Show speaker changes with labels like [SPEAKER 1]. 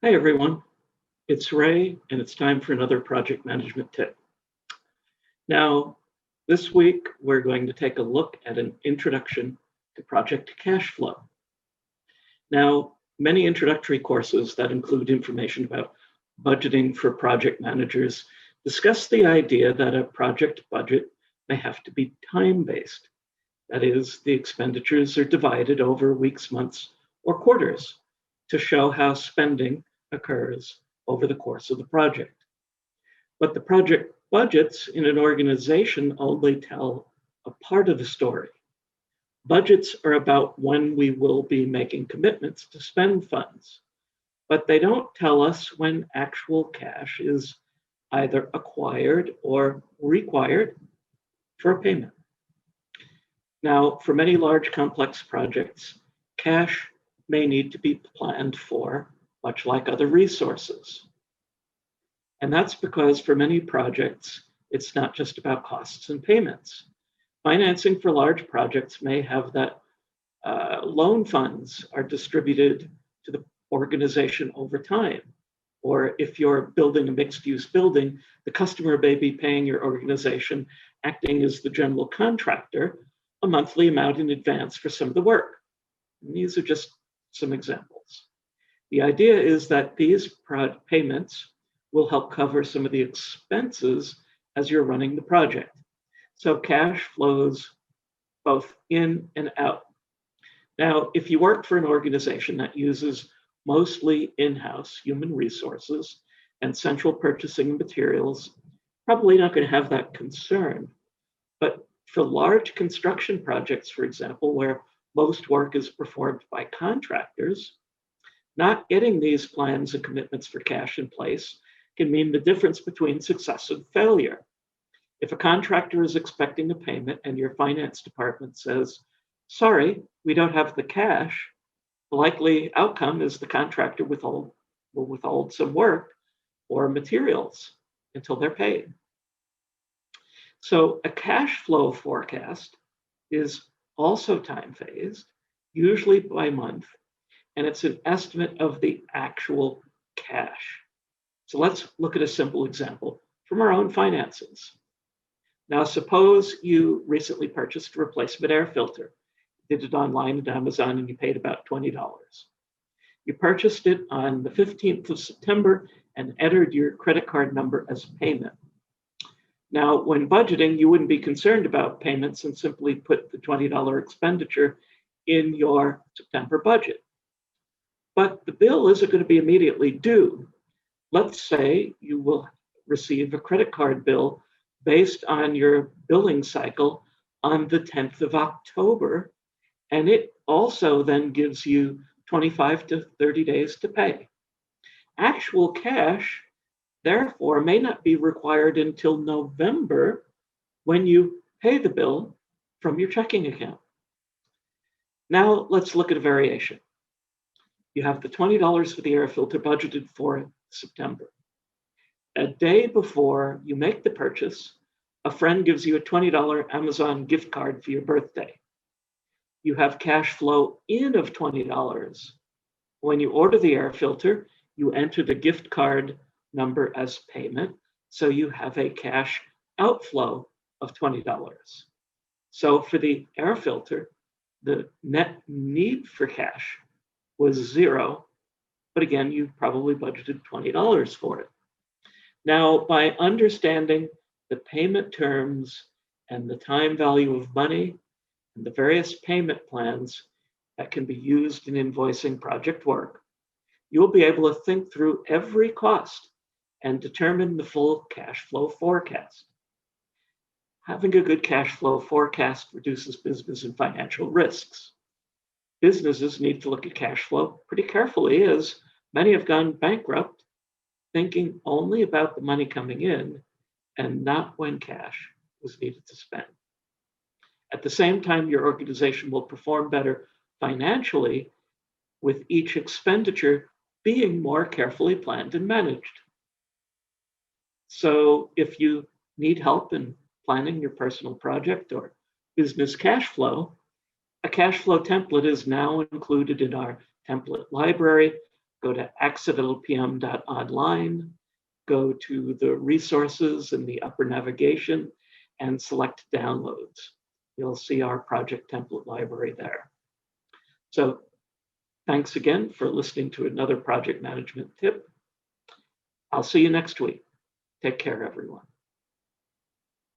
[SPEAKER 1] Hi everyone, it's Ray and it's time for another project management tip. Now, this week we're going to take a look at an introduction to project cash flow. Now, many introductory courses that include information about budgeting for project managers discuss the idea that a project budget may have to be time-based. That is, the expenditures are divided over weeks, months, or quarters to show how spending occurs over the course of the project. But the project budgets in an organization only tell a part of the story. Budgets are about when we will be making commitments to spend funds, but they don't tell us when actual cash is either acquired or required for a payment. Now, for many large complex projects, cash may need to be planned for, much like other resources. And that's because for many projects, it's not just about costs and payments. Financing for large projects may have that loan funds are distributed to the organization over time. Or if you're building a mixed-use building, the customer may be paying your organization, acting as the general contractor, a monthly amount in advance for some of the work. And these are just some examples. The idea is that these payments will help cover some of the expenses as you're running the project. So cash flows both in and out. Now, if you work for an organization that uses mostly in-house human resources and central purchasing and materials, probably not going to have that concern. But for large construction projects, for example, where most work is performed by contractors, not getting these plans and commitments for cash in place can mean the difference between success and failure. If a contractor is expecting a payment and your finance department says, sorry, we don't have the cash, the likely outcome is the contractor will withhold some work or materials until they're paid. So a cash flow forecast is also time-phased, usually by month, and it's an estimate of the actual cash. So let's look at a simple example from our own finances. Now, suppose you recently purchased a replacement air filter. You did it online at Amazon and you paid about $20. You purchased it on the 15th of September and entered your credit card number as payment. Now, when budgeting, you wouldn't be concerned about payments and simply put the $20 expenditure in your September budget. But the bill isn't going to be immediately due. Let's say you will receive a credit card bill based on your billing cycle on the 10th of October, and it also then gives you 25 to 30 days to pay. Actual cash, therefore, may not be required until November when you pay the bill from your checking account. Now, let's look at a variation. You have the $20 for the air filter budgeted for September. A day before you make the purchase, a friend gives you a $20 Amazon gift card for your birthday. You have cash flow in of $20. When you order the air filter, you enter the gift card number as payment, so you have a cash outflow of $20. So for the air filter, the net need for cash was zero, but again, you probably budgeted $20 for it. Now, by understanding the payment terms and the time value of money and the various payment plans that can be used in invoicing project work, you'll be able to think through every cost and determine the full cash flow forecast. Having a good cash flow forecast reduces business and financial risks. Businesses need to look at cash flow pretty carefully, as many have gone bankrupt, thinking only about the money coming in and not when cash was needed to spend. At the same time, your organization will perform better financially with each expenditure being more carefully planned and managed. So if you need help in planning your personal project or business cash flow, a cash flow template is now included in our template library. go to accidentalpm.online, go to the resources in the upper navigation, and select downloads. You'll see our project template library there. So thanks again for listening to another project management tip. I'll see you next week. Take care, everyone.